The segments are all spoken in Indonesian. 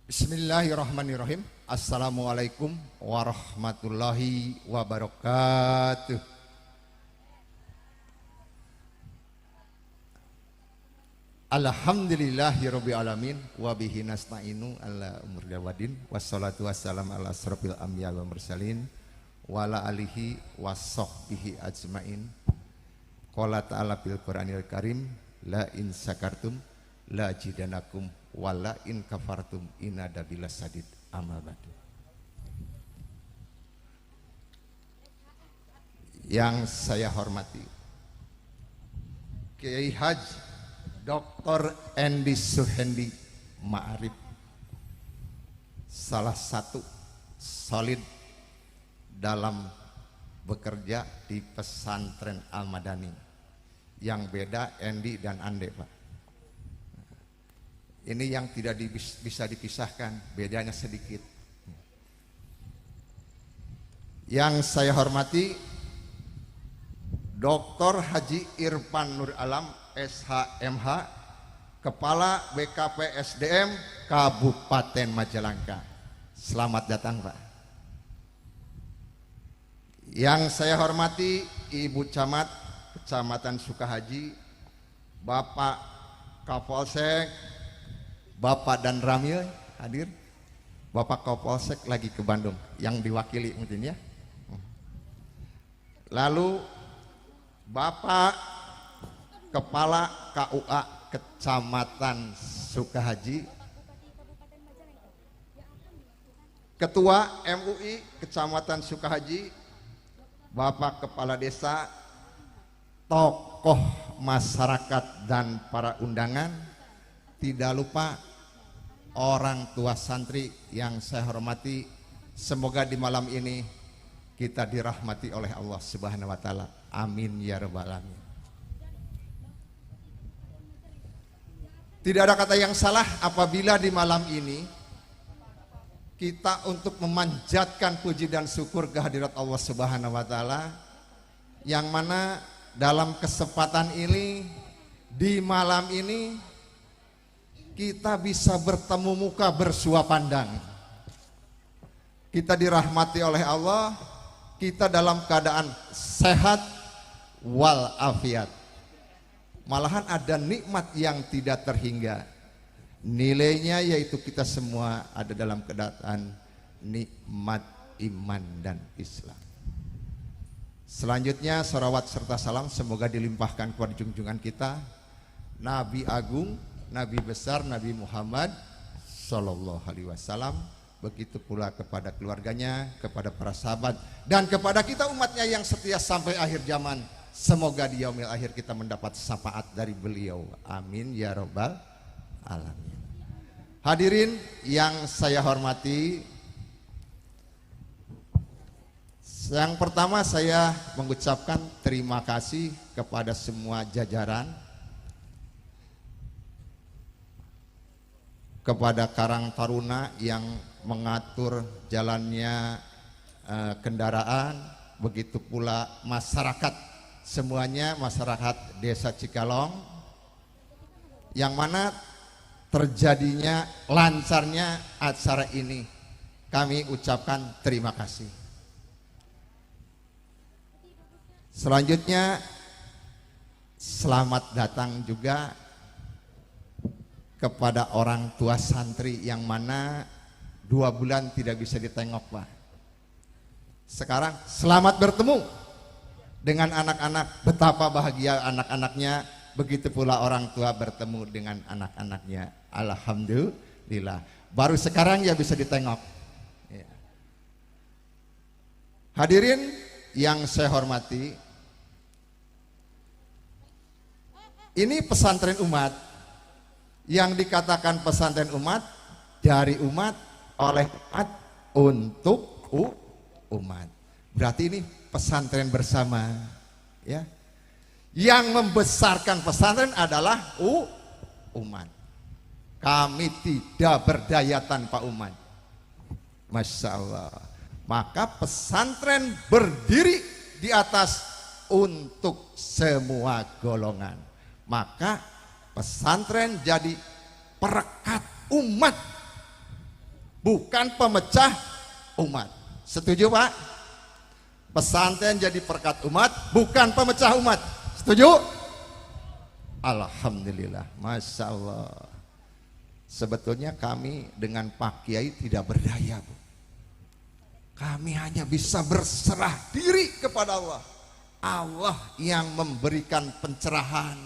Bismillahirrahmanirrahim. Assalamualaikum warahmatullahi wabarakatuh. Alhamdulillahirabbil alamin wa bihi nasta'inu ala umuri wadin wassalatu wassalam ala asrofil anbiya wal mursalin wa ala alihi washabbihi ajmain. Qala ta'ala fil Qur'anil Karim la in sakartum la jidanakum wala in kafartum inadabilas sadid amabadu. Yang saya hormati Kiai Haji Dr. Endi Suhendi Ma'arif, salah satu solid dalam bekerja di pesantren Al-Madani. Yang beda Endi dan Ande, Pak. Ini yang tidak bisa dipisahkan, bedanya sedikit. Yang saya hormati Dr. Haji Irfan Nur Alam SHMH, Kepala BKP SDM Kabupaten Majalengka. Selamat datang, Pak. Yang saya hormati Ibu Camat Kecamatan Sukahaji, Bapak Kapolsek, Bapak dan Ramil hadir. Bapak Kapolsek lagi ke Bandung, yang diwakili mungkin ya. Lalu Bapak Kepala KUA Kecamatan Sukahaji, Ketua MUI Kecamatan Sukahaji, Bapak Kepala Desa, tokoh masyarakat dan para undangan, tidak lupa orang tua santri yang saya hormati. Semoga di malam ini kita dirahmati oleh Allah Subhanahu wa taala. Amin ya rabbal alamin. Tidak ada kata yang salah apabila di malam ini kita untuk memanjatkan puji dan syukur kehadirat Allah Subhanahu wa taala, yang mana dalam kesempatan ini di malam ini kita bisa bertemu muka bersua pandang. Kita dirahmati oleh Allah, kita dalam keadaan sehat walafiat. Malahan ada nikmat yang tidak terhingga. Nilainya yaitu kita semua ada dalam keadaan nikmat iman dan Islam. Selanjutnya salawat serta salam semoga dilimpahkan kepada junjungan kita Nabi Agung, Nabi besar Nabi Muhammad Sallallahu Alaihi Wasallam. Begitu pula kepada keluarganya, kepada para sahabat, dan kepada kita umatnya yang setia sampai akhir zaman. Semoga di yaumil akhir kita mendapat syafaat dari beliau. Amin ya rabbal alamin. Hadirin yang saya hormati, yang pertama saya mengucapkan terima kasih kepada semua jajaran, kepada Karang Taruna yang mengatur jalannya kendaraan, begitu pula masyarakat semuanya, masyarakat Desa Cikalong, yang mana terjadinya lancarnya acara ini, kami ucapkan terima kasih. Selanjutnya selamat datang juga kepada orang tua santri yang mana 2 bulan tidak bisa ditengok, Pak. Sekarang selamat bertemu dengan anak-anak, betapa bahagia anak-anaknya, begitu pula orang tua bertemu dengan anak-anaknya. Alhamdulillah, baru sekarang ya bisa ditengok ya. Hadirin yang saya hormati, ini pesantren umat, yang dikatakan pesantren umat, dari umat, oleh umat, untuk umat. Berarti ini pesantren bersama ya. Yang membesarkan pesantren adalah umat. Kami tidak berdaya tanpa umat. Masya Allah. Maka pesantren berdiri di atas untuk semua golongan. Maka pesantren jadi perekat umat bukan pemecah umat. Setuju Pak? Pesantren jadi perekat umat, bukan pemecah umat. Setuju? Alhamdulillah, Masya Allah. Sebetulnya kami dengan Pak Kiai tidak berdaya, Bu. Kami hanya bisa berserah diri kepada Allah. Allah yang memberikan pencerahan,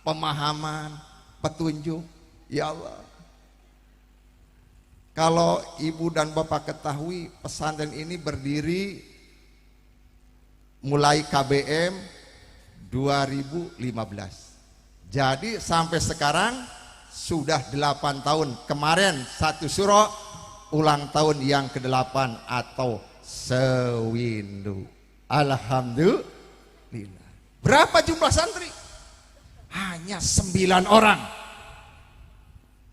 pemahaman, petunjuk. Ya Allah, kalau ibu dan bapak ketahui, pesantren ini berdiri mulai KBM 2015. Jadi sampai sekarang sudah 8 tahun. Kemarin 1 Syuro ulang tahun yang ke-8 atau sewindu. Alhamdulillah. Berapa jumlah santri? Hanya 9 orang.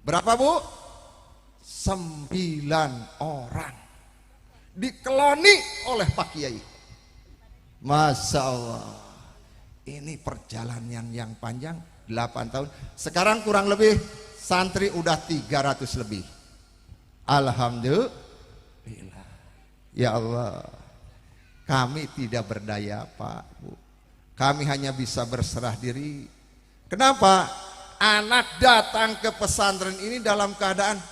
Berapa Bu? 9 orang. Dikeloni oleh Pak Kiai. Masya Allah. Ini perjalanan yang panjang, 8 tahun. Sekarang kurang lebih santri udah 300 lebih. Alhamdulillah. Ya Allah, kami tidak berdaya Pak Bu. Kami hanya bisa berserah diri. Kenapa? Anak datang ke pesantren ini dalam keadaan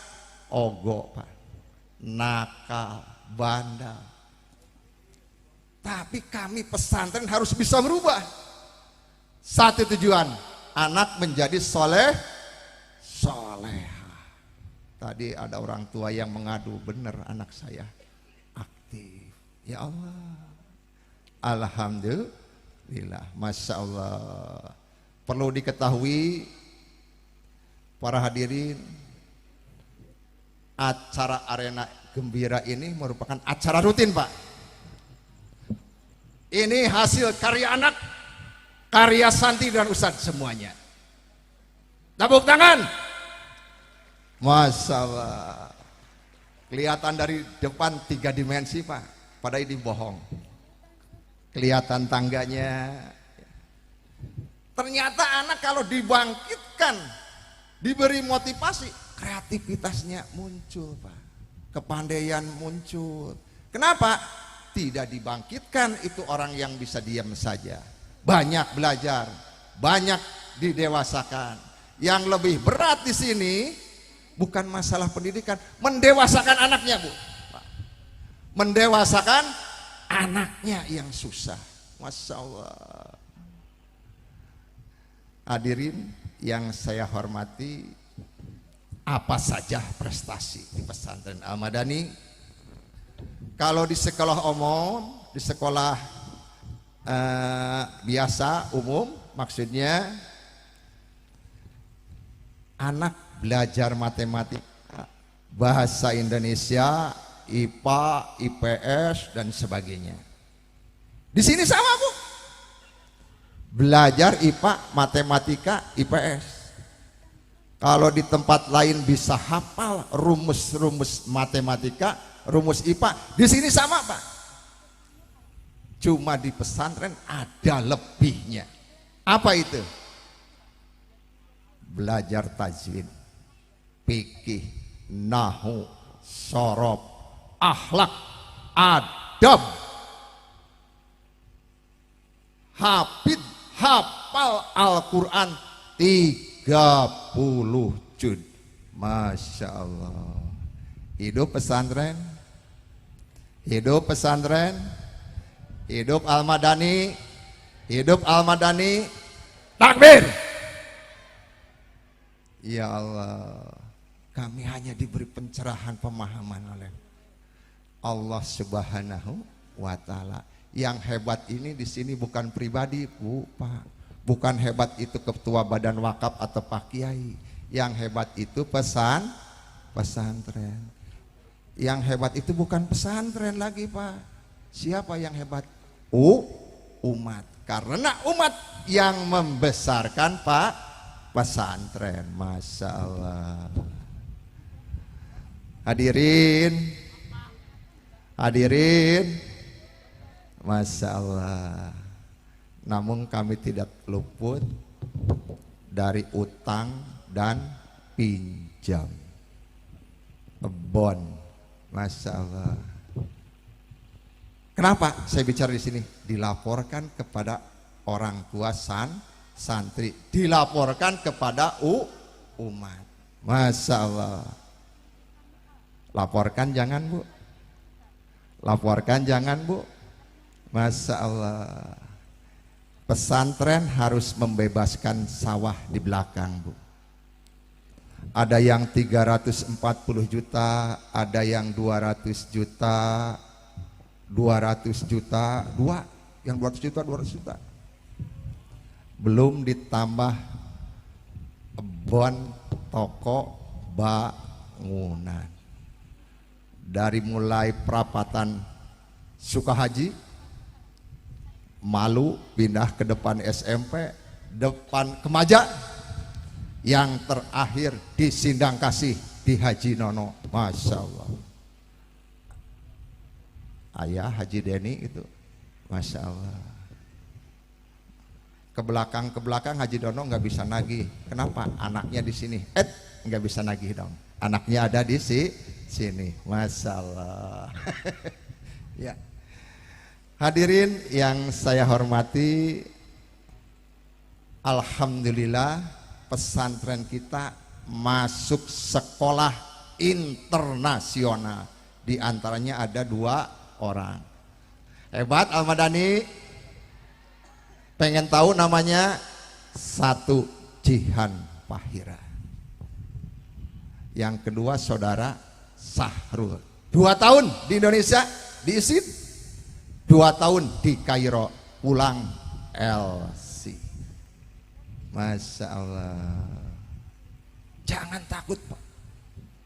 ogok Pak, nakal, bandel. Tapi kami pesantren harus bisa merubah. Satu tujuan, anak menjadi soleha. Tadi ada orang tua yang mengadu, benar anak saya aktif. Ya Allah, alhamdulillah, Masya Allah. Perlu diketahui para hadirin, acara Arena Gembira ini merupakan acara rutin Pak. Ini hasil karya anak, karya santri dan ustadz semuanya. Tepuk tangan. Masya Allah. Kelihatan dari depan 3 dimensi Pak, padahal ini bohong. Kelihatan tangganya. Ternyata anak kalau dibangkitkan, diberi motivasi, kreativitasnya muncul Pak, kepandaian muncul. Kenapa? Tidak dibangkitkan, itu orang yang bisa diam saja. Banyak belajar, banyak didewasakan. Yang lebih berat di sini bukan masalah pendidikan, mendewasakan anaknya Bu. Mendewasakan anaknya yang susah. Masya Allah. Hadirin yang saya hormati, apa saja prestasi di pesantren Al-Madani? Kalau di sekolah umum, di sekolah biasa umum, maksudnya anak belajar matematika, bahasa Indonesia, IPA, IPS dan sebagainya. Di sini sama Bu, belajar IPA, matematika, IPS. Kalau di tempat lain bisa hafal rumus-rumus matematika, rumus IPA, di sini sama Pak. Cuma di pesantren ada lebihnya. Apa itu? Belajar tajwid, fikih, nahwu, shorof, akhlak, adab. Hafid hafal Al-Quran 30 juz. Masya Allah. Hidup pesantren, hidup pesantren, hidup Al-Madani, hidup Al-Madani. Takbir. Ya Allah, kami hanya diberi pencerahan pemahaman oleh Allah Subhanahu wa Ta'ala. Yang hebat ini di sini bukan pribadi Bu, Pak. Bukan hebat itu ketua badan wakaf atau Pak Kiai. Yang hebat itu pesantren. Yang hebat itu bukan pesantren lagi Pak. Siapa yang hebat? Umat. Karena umat yang membesarkan Pak pesantren. Masya Allah. Hadirin, hadirin, Masya Allah. Namun kami tidak luput dari utang dan pinjam. Bon Masya Allah. Kenapa saya bicara di sini? Dilaporkan kepada orang tua santri, dilaporkan kepada umat. Masya Allah. Laporkan jangan Bu. Laporkan jangan Bu. Masya Allah. Pesantren harus membebaskan sawah di belakang Bu. Ada yang 340 juta, ada yang 200 juta, 200 juta, yang 200 juta, 200 juta. Belum ditambah kebun, toko, bangunan. Dari mulai perapatan Sukahaji, Malu, pindah ke depan SMP, depan Kemaja, yang terakhir di Sindang Kasih di Haji Nono. Masya Allah. Ayah Haji Deni itu, Masya Allah. Ke belakang Haji Dono nggak bisa nagih. Kenapa? Anaknya di sini. Nggak bisa nagih dong. Anaknya ada di sini. Masya Allah. Ya. Hadirin yang saya hormati, alhamdulillah pesantren kita masuk sekolah internasional. Di antaranya ada 2 orang. Hebat Al-Madani. Pengen tahu namanya? 1 Jihan Pahira. Yang kedua saudara Sahrul. 2 tahun di Indonesia di ISIN, 2 tahun di Kairo, pulang LC. Masya Allah. Jangan takut Pak,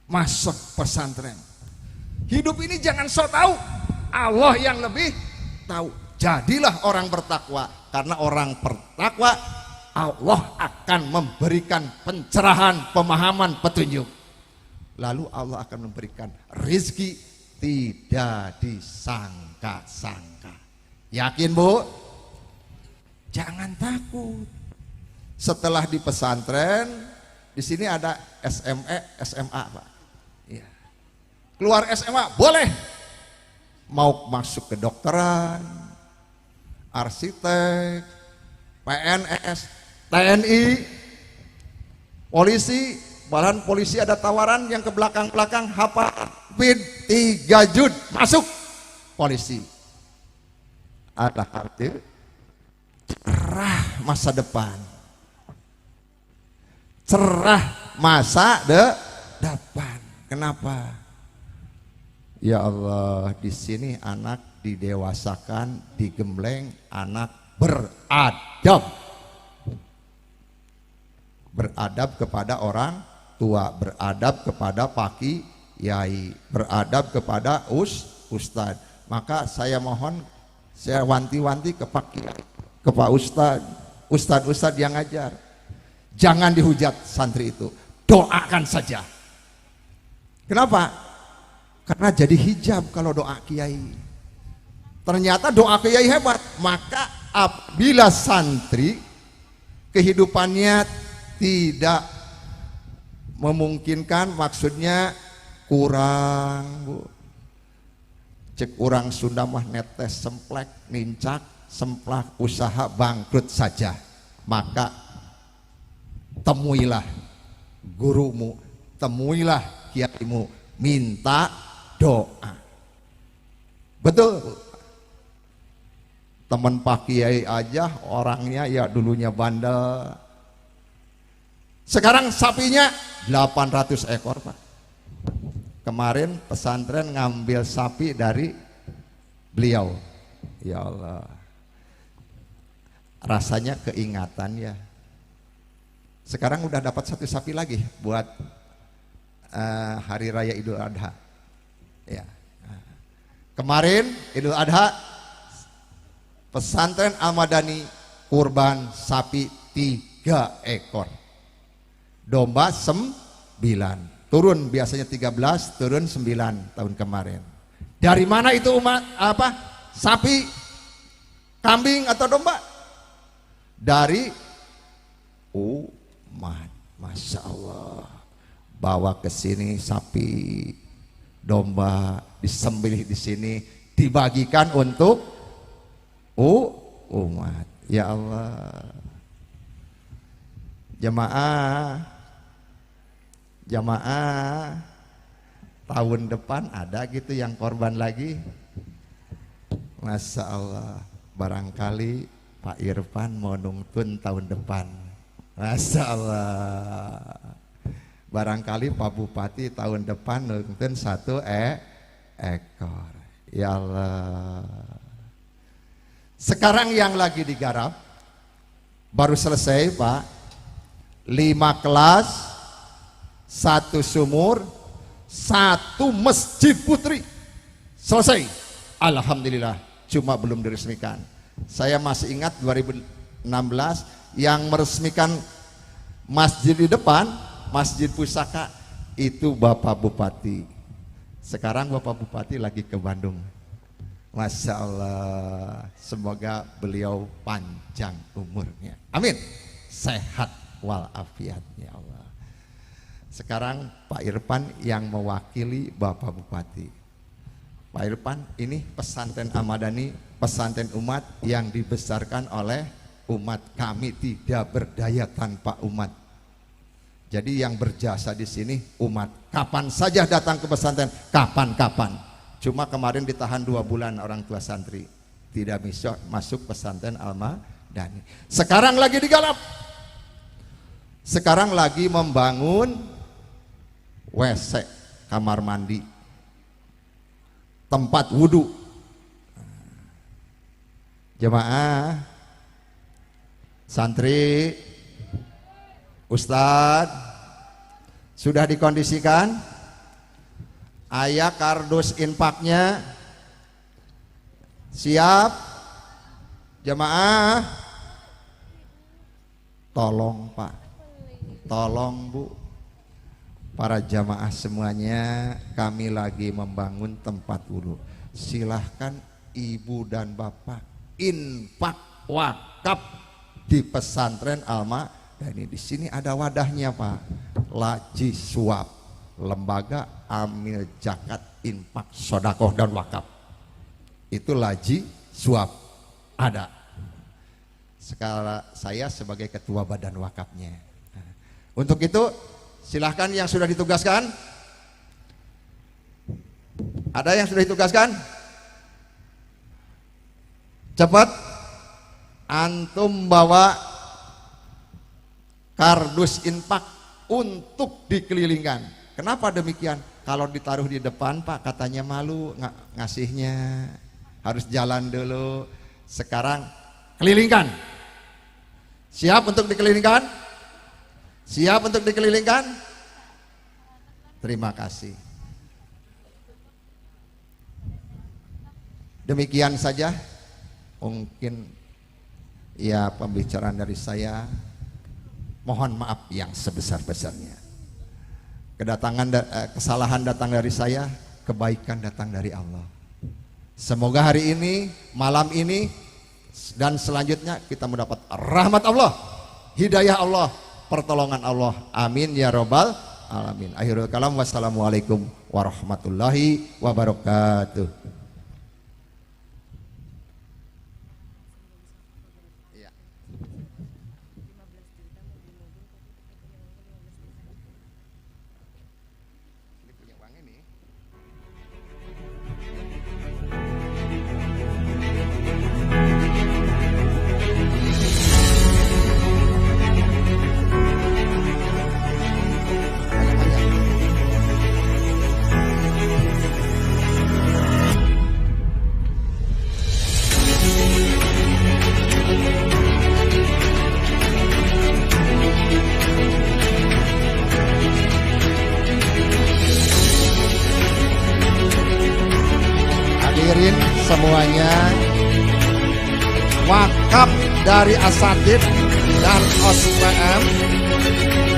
masuk pesantren. Hidup ini jangan sok tahu, Allah yang lebih tahu. Jadilah orang bertakwa, karena orang bertakwa Allah akan memberikan pencerahan, pemahaman, petunjuk. Lalu Allah akan memberikan rezeki tidak disangka-sangka. Yakin Bu? Jangan takut. Setelah di pesantren, di sini ada SMA Pak. Ya. Keluar SMA boleh. Mau masuk ke dokteran, arsitek, PNS, TNI, polisi, bahan polisi ada tawaran yang ke belakang hafid 3 juz masuk polisi. Ada arti cerah masa depan, cerah masa depan. Kenapa? Ya Allah, di sini anak didewasakan, digembleng, anak beradab. Beradab kepada orang tua, beradab kepada Pak Kiai, beradab kepada Ustadz. Maka saya mohon, saya wanti-wanti ke Pak Kiai, ke Pak Ustadz yang ngajar. Jangan dihujat santri itu, doakan saja. Kenapa? Karena jadi hijab kalau doa kiai. Ternyata doa kiai hebat. Maka apabila santri kehidupannya tidak memungkinkan, maksudnya kurang Bu, cek orang Sunda mah netes semplek, nincak, semplak, usaha bangkrut saja, maka temuilah gurumu, temuilah kiaimu, minta doa. Betul. Teman Pak Kiai aja orangnya ya dulunya bandel, sekarang sapinya 800 ekor Pak. Kemarin pesantren ngambil sapi dari beliau. Ya Allah, rasanya keingatan ya. Sekarang udah dapat 1 sapi lagi buat hari raya Idul Adha. Ya. Kemarin Idul Adha pesantren Al-Madani kurban sapi 3 ekor. Domba 9. Turun biasanya 13, turun 9 tahun kemarin. Dari mana itu sapi, kambing atau domba? Dari umat. Masya Allah. Bawa ke sini sapi domba disembelih di sini dibagikan untuk umat. Ya Allah. Jamaah tahun depan ada gitu yang korban lagi. Masya Allah. Barangkali Pak Irfan mau nungtun tahun depan. Masya Allah. Barangkali Pak Bupati tahun depan nungtun 1 ekor. Ya Allah. Sekarang yang lagi digarap baru selesai Pak, 5 kelas, 1 sumur, 1 masjid putri, selesai. Alhamdulillah. Cuma belum diresmikan. Saya masih ingat 2016 yang meresmikan masjid di depan, Masjid Pusaka, itu Bapak Bupati. Sekarang Bapak Bupati lagi ke Bandung. Masya Allah, semoga beliau panjang umurnya. Amin. Sehat walafiat ya Allah. Sekarang Pak Irfan yang mewakili Bapak Bupati. Pak Irfan, ini pesantren Ahmadani, pesantren umat yang dibesarkan oleh umat. Kami tidak berdaya tanpa umat. Jadi yang berjasa di sini umat. Kapan saja datang ke pesantren, kapan-kapan. Cuma kemarin ditahan 2 bulan orang tua santri, tidak bisa masuk pesantren Ahmadani. Sekarang lagi digarap. Sekarang lagi membangun WC, kamar mandi, tempat wudhu. Jemaah, santri, ustadz, sudah dikondisikan? Ayah kardus infaknya siap? Jemaah, tolong Pak, tolong Bu, para jamaah semuanya, kami lagi membangun tempat wudhu. Silahkan ibu dan bapak infak wakaf di pesantren Ahmadani. Di sini ada wadahnya Pak, Laji Suap, Lembaga Amil Zakat Infak Sodakoh dan Wakaf. Itu Laji Suap ada. Sekarang saya sebagai ketua badan wakafnya. Untuk itu silahkan yang sudah ditugaskan. Ada yang sudah ditugaskan? Cepat antum bawa kardus infak untuk dikelilingkan. Kenapa demikian? Kalau ditaruh di depan Pak, katanya malu ngasihnya, harus jalan dulu. Sekarang kelilingkan. Siap untuk dikelilingkan? Siap untuk dikelilingkan? Terima kasih. Demikian saja mungkin ya pembicaraan dari saya. Mohon maaf yang sebesar-besarnya. Kesalahan datang dari saya, kebaikan datang dari Allah. Semoga hari ini, malam ini, dan selanjutnya kita mendapat rahmat Allah, hidayah Allah, pertolongan Allah. Amin ya robbal alamin. Akhirul kalam, wassalamualaikum warahmatullahi wabarakatuh. Hadirin semuanya, wakaf dari asatid dan OSPM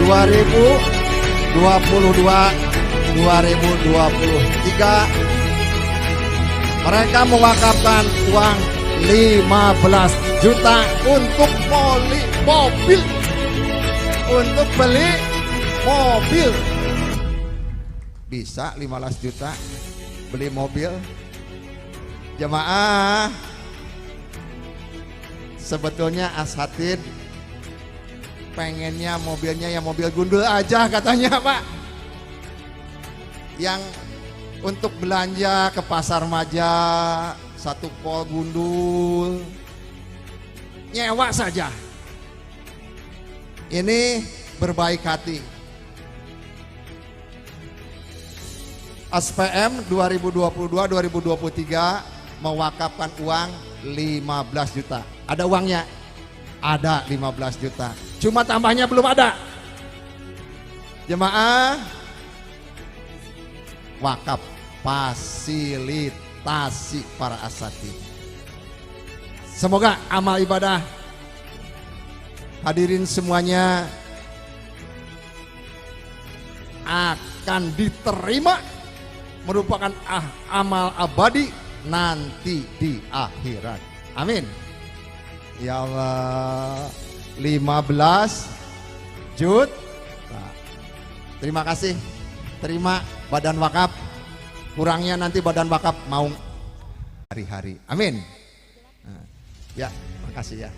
2022-2023, mereka mewakafkan uang 15 juta untuk mobil, untuk beli mobil. Bisa 15 juta beli mobil. Jemaah, sebetulnya asatid pengennya mobilnya ya mobil gundul aja katanya Pak. Yang untuk belanja ke pasar Maja, satu pol gundul, nyewa saja. Ini berbaik hati. SPM 2022-2023 mewakafkan uang 15 juta. Ada uangnya? Ada 15 juta. Cuma tambahnya belum ada. Jemaah, wakaf fasilitasi para asatid. Semoga amal ibadah hadirin semuanya akan diterima, merupakan amal abadi nanti di akhirat. Amin. Ya Allah, 15 juta. Terima kasih. Terima badan wakaf. Kurangnya nanti badan wakaf mau hari-hari. Amin. Ya, makasih ya.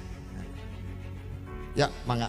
Ya, mangga.